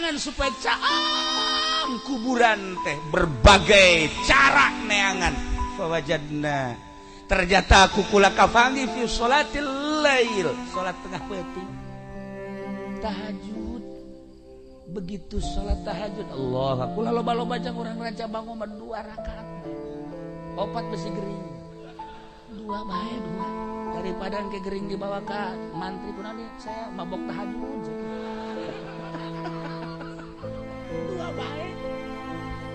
neangan supaya caang kuburan teh berbagai cara neangan fawajadna ternyata kukula kafangi fi sholatil lail salat tengah peuting tahajud begitu salat tahajud Allah kula loba-loba jang urang raja bangun 2 rakaat 4 besi gering 2 bae 2 daripada ke gering dibawa ka mantri kunaon saya mabok tahajud 2 bae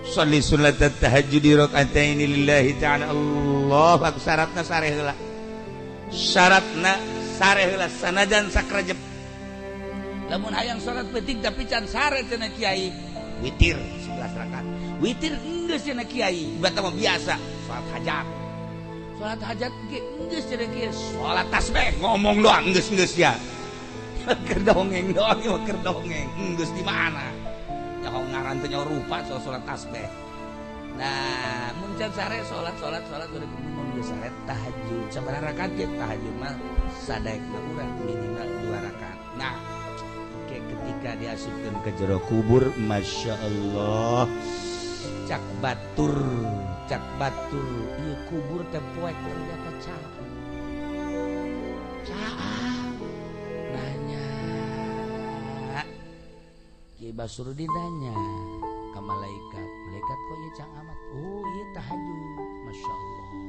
sholli salat tahajud rakaataini lillahi ta'ala Allah syaratna sareh heula sanajan sakrajep lamun hayang salat penting tapi can sare cenah kiai witir 11 rakaat witir geus cenah kiai ibadah mah biasa salat hajat geus cenah kiai salat tasbih ngomong doang geus ya keur dongeng doang keur dongeng geus di mana nyaho ngaran teh nyaho rupa soal salat tasbih nah mun can sare salat udah mun geus sare tahajud sabaraha rakaat ge tahajud mah sadaekna urang minimal 2 rakaat nah ketika diasupkeun ke jero kubur Masya Allah cak batur ieu kubur teh poek ternyata caang nanya Ki Basurudin nanya ke malaikat kok ieu cang amat oh ieu tahajud Masya Allah